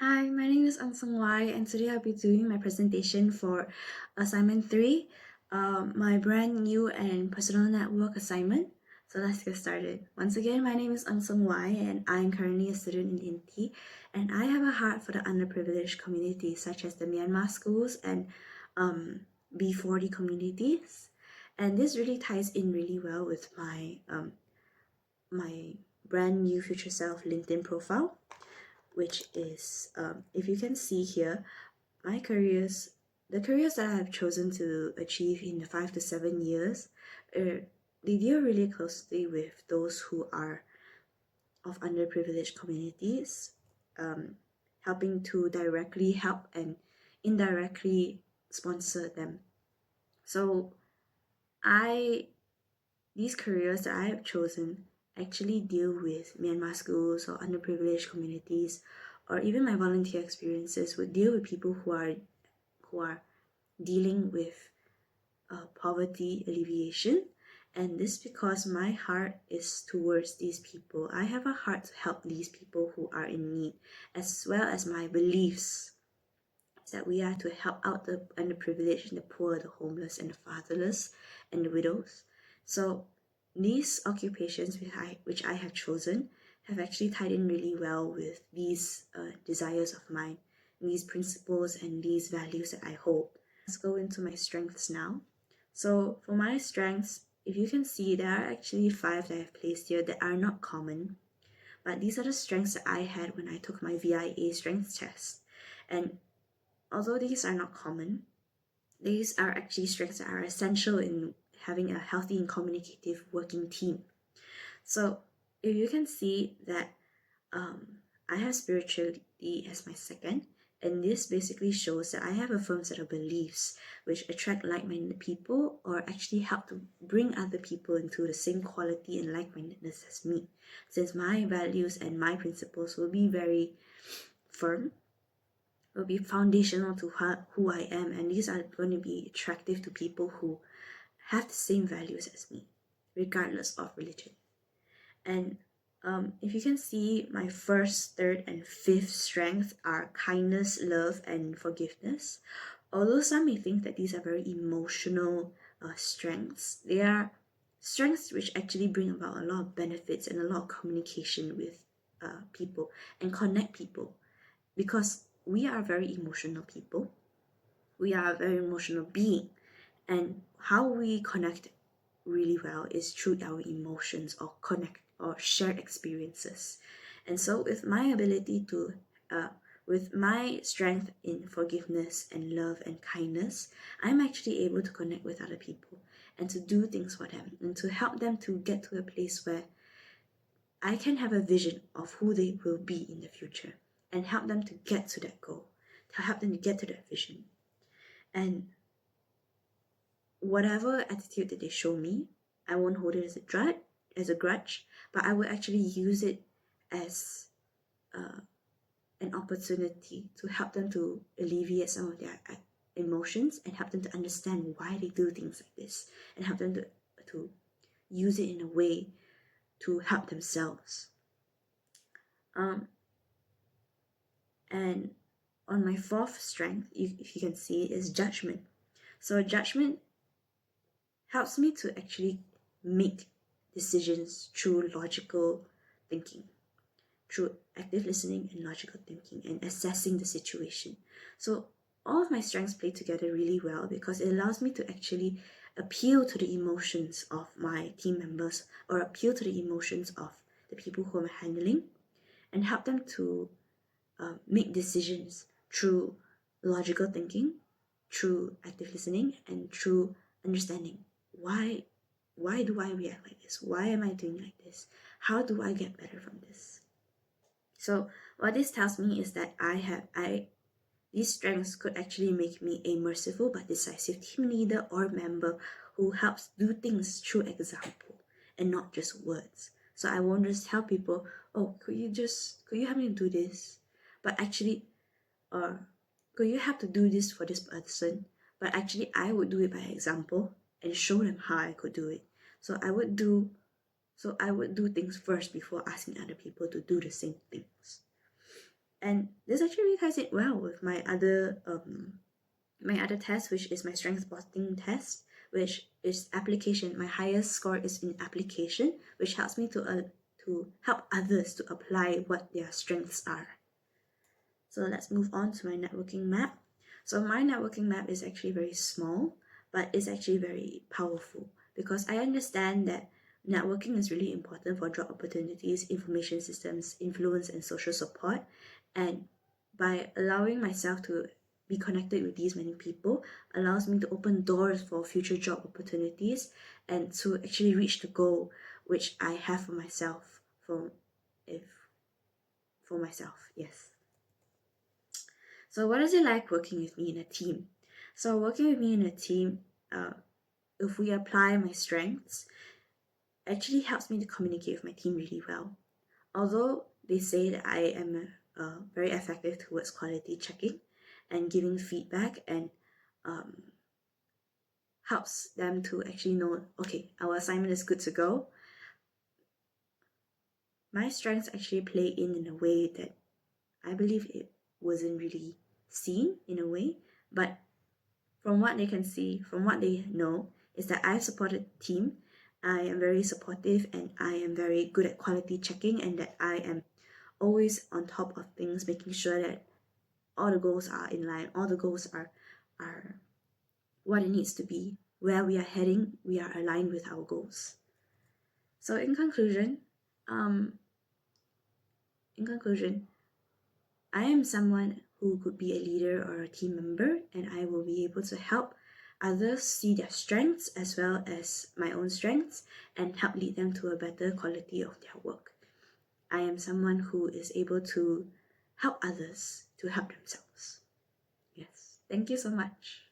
Hi, my name is Sung Wai, and today I'll be doing my presentation for assignment 3, my brand new and personal network assignment. So let's get started. Once again, my name is Sung Wai, and I'm currently a student in INTI, and I have a heart for the underprivileged communities such as the Myanmar schools and B40 communities. And this really ties in really well with my brand new future self LinkedIn profile, which is, if you can see here, the careers that I have chosen to achieve in the 5 to 7 years, they deal really closely with those who are of underprivileged communities, helping to directly help and indirectly sponsor them. So I these careers that I have chosen actually deal with Myanmar schools or underprivileged communities, or even my volunteer experiences would deal with people who are dealing with poverty alleviation. And this because my heart is towards these people. I have a heart to help these people who are in need, as well as my beliefs that we are to help out the underprivileged and the poor, the homeless and the fatherless and the widows. So these occupations which I have chosen have actually tied in really well with these desires of mine, these principles and these values that I hold. Let's go into my strengths now. So for my strengths, if you can see, there are actually 5 that I've placed here that are not common, but these are the strengths that I had when I took my VIA strengths test. And although these are not common, these are actually strengths that are essential in having a healthy and communicative working team. So if you can see that I have spirituality as my second, and this basically shows that I have a firm set of beliefs which attract like-minded people or actually help to bring other people into the same quality and like-mindedness as me, since my values and my principles will be very firm, will be foundational to who I am, and these are going to be attractive to people who have the same values as me, regardless of religion. And if you can see, my first, third, and fifth strength are kindness, love, and forgiveness. Although some may think that these are very emotional strengths, they are strengths which actually bring about a lot of benefits and a lot of communication with people and connect people, because we are very emotional people. We are a very emotional being, and how we connect really well is through our emotions or connect or shared experiences. And so with my strength in forgiveness and love and kindness, I'm actually able to connect with other people and to do things for them and to help them to get to a place where I can have a vision of who they will be in the future and help them to get to that goal, to help them to get to that vision. And whatever attitude that they show me, I won't hold it as a grudge, but I will actually use it as an opportunity to help them to alleviate some of their emotions and help them to understand why they do things like this, and help them to use it in a way to help themselves. And on my fourth strength, if you can see, is judgment. So judgment helps me to actually make decisions through logical thinking, through active listening and logical thinking and assessing the situation. So all of my strengths play together really well because it allows me to actually appeal to the emotions of my team members or appeal to the emotions of the people who I'm handling and help them to make decisions through logical thinking, through active listening, and through understanding why do I react like this? Why am I doing like this? How do I get better from this? So what this tells me is that these strengths could actually make me a merciful but decisive team leader or member who helps do things through example and not just words. So I won't just tell people, oh, could you help me do this? But actually, or could you help to do this for this person? But actually, I would do it by example and show them how I could do it. So I would do things first before asking other people to do the same things. And this actually really ties it well with my other test, which is my strength spotting test, which is application. My highest score is in application, which helps me to help others to apply what their strengths are. So let's move on to my networking map. So my networking map is actually very small, but it's actually very powerful because I understand that networking is really important for job opportunities, information systems, influence, and social support. And by allowing myself to be connected with these many people allows me to open doors for future job opportunities and to actually reach the goal which I have for myself if for myself, yes. So what is it like working with me in a team? So working with me in a team, if we apply my strengths, actually helps me to communicate with my team really well. Although they say that I am very effective towards quality checking and giving feedback and um, helps them to actually know, okay, our assignment is good to go. My strengths actually play in a way that I believe it wasn't really seen in a way, but from what they can see, from what they know, is that I've supported the team. I am very supportive and I am very good at quality checking, and that I am always on top of things, making sure that all the goals are in line, all the goals are what it needs to be, where we are heading, we are aligned with our goals. So um, in conclusion, I am someone who could be a leader or a team member, and I will be able to help others see their strengths as well as my own strengths and help lead them to a better quality of their work. I am someone who is able to help others to help themselves. Yes. Thank you so much.